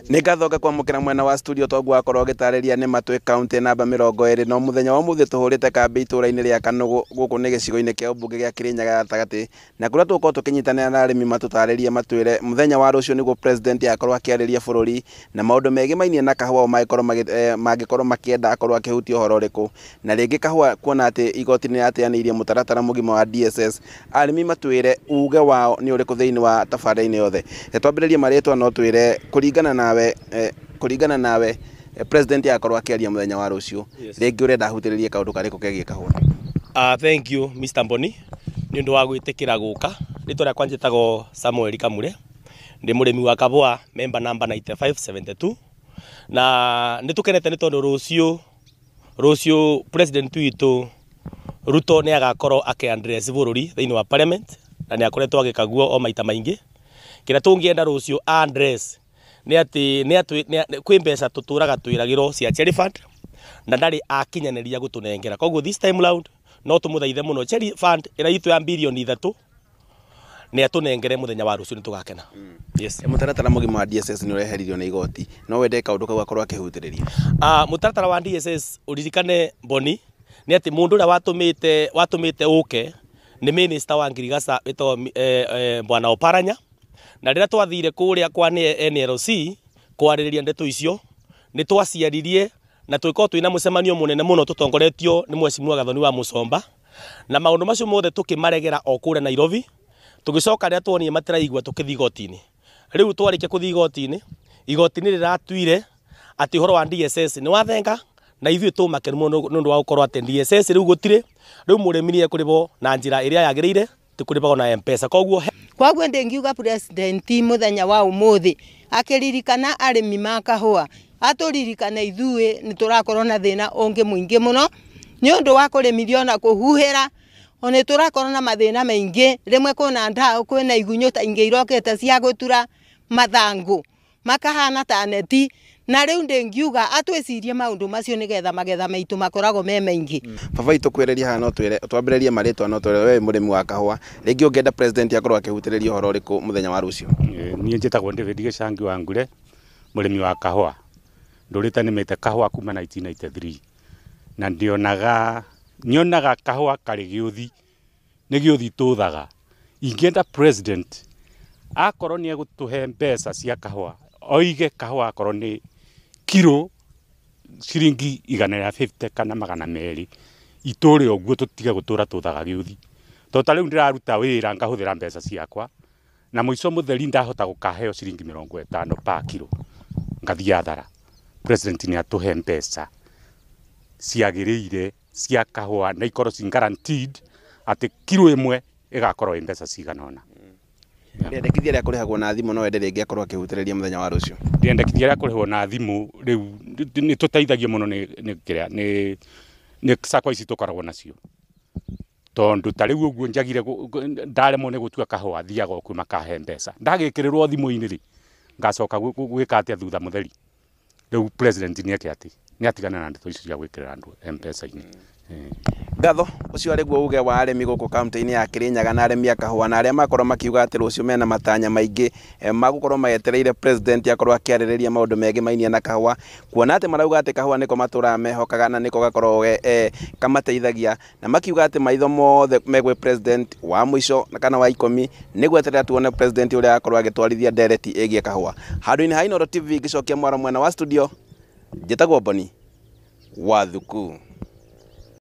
Nigathoka kwa mukira mwena wa studio togwa akorwo gitariria ni Matwe county namba 20 no muthenya wa muthi tuhurite kambi itura-ini ria Kanogo guku ni gicigo-ini kia ubunge gia Kirinyaga gatagati na kuria tuko tukinyitanira na arimi matutaririe matwire muthenya wa rucio niguo president akorwo akiariria bururi na maundu megi mainie na kahua magikorwo makienda akorwo akihutio horo riku na ringi kahua kuona ati igoti ni ateanirie mutaratara mugima wa DSS arimi matwire uge wao ni uriku thiini wa tabarĩra-ini yothe twambiririe maritwa no twire kuringana nawe president akorwo akiaria muthenya wa rucio ringi urenda ahutiririe kaundu kariku kegie kahua. Thank you Mr. Mboni ni undu wa gwitikira guka ritwa ria kwanjitago Samuel Kamure ndi murimi wa kahua member number 9572 na nitukenete ni tondu rucio president witu Ruto ni agakorwo akiaddress bururi thiini wa parliament na ni akoretwo agikaguo o maita maingi kira tungienda rucio address ni ati kwi mbeca tuturaga twiragiro cia Cherry Fund na ndari akinyaniria gutunengera koguo this time round no tumuthaithe muno Cherry Fund ira itu ya bilioni 3 ni atunengere muthenya wa rucio nitugakena. Yes, mutaratara mugima wa DSS ni ureheririo ni igoti no wende kaundu kau akorwo akihutiriria. Mutaratara wa DSS uririkane Mboni ni ati mundu ura watumite uke ni minister wa Ngirigaca ito bwana Oparanya na rira twathire kuria kwa NLC kwaririria ndeto icio ni twaciaririe na twiko twina mucemanio munene muno tutongoretio ni Mheshimiwa Gathoni wa Musomba na maundu macio mothe tukimaregera o kure Nairobi tugicoka rira tuonie matiraigwa tukithi igoti-ini riu twarikia kuthi igoti-ini riratwire ati horo wa DSS ni wathenga na ithuĩ tumakenu muno nundu wa gukorwo ati DSS riu gutire riu murimirie kuribo na njira iria yagiriire tikuribo na M-Pesa koguo ndingiuga president muthenya wa umuthi akiririkana arimi ma kahua aturirikana ithuĩ ni turakorwo na thina ungi muingi muno ni undu wa kurimithio na kuhuhira one turakorwo na mathina maingi rimwe kuna ndao kwina igunyo ta ingi irokete cia gutura mathangu makahana ta neti na riu ndingiuga atwicirie maundu macio nigetha magetha maitu makoragwo me maingi. Baba itukwereria hano twire twambiririe maritwa no twire we murimi wa kahua ringi ungenda president akorwo akihutiriria horo riku muthenya wa rucio. Nie njitagwo David Gichangi wa Ngure murimi wa kahua ndurite nimite kahua kuma 1993 na nyonaga kahua kari giuthi ni giuthi tuthaga ingenda president akorwo ni egutuhe mbeca cia kahua oige kahua akorwo ni kilo ciringi 150 kana 200 itore oguo tutiga gutura tuthaga giuthi tota riu ndiraruta wira ngahuthira mbeca ciakwa na muico mutheri ndahota gukaheo ciringi 50 pa kilo ngathia athara president ni atuhe mbeca ciagiriire cia kahua na ikorwo ci guaranteed ati kilo imwe igakorwo mbeca ciganona. Ndendekithia ria kurihagwo na thimu no wende ringi akorwo akihutiriria muthenya wa rucio. Ndendekithia ria kurihwo na thimu riu ni tuteithagio muno ni sakwa ici tukoragwo nacio tondu ta riu uguo njagire ndaremwo ni gutua kahua thiaga ku makahe mbeca ndagikirirwo thimu-ini ri ngacoka gwika atia thutha mutheri riu president ni ati ni atigana na ndeto icio cia gwikirira andu M-Pesa-ini. Gatho ucio ariguo uge wa arimi guku kaunti-ini ya Kirinyaga na arimi a kahua na aria makorwo makiuga ati rucio mena matanya maingi magukorwo magetereire president akorwo akiaririria maundu megi mainie na kahua kuona ati marauga ati kahua niko matura mehokaga na niko gakorwo kamateithagia na makiuga ati maitho mothe megwe president wa mwisho na kana wa 10 nigweterera tuone president uria akorwo agitwarithia ndereti egie kahua. Handu-ini ha Inooro TV gicokia mwaro mwena wa studio njitagwo Mboni wa Thuku.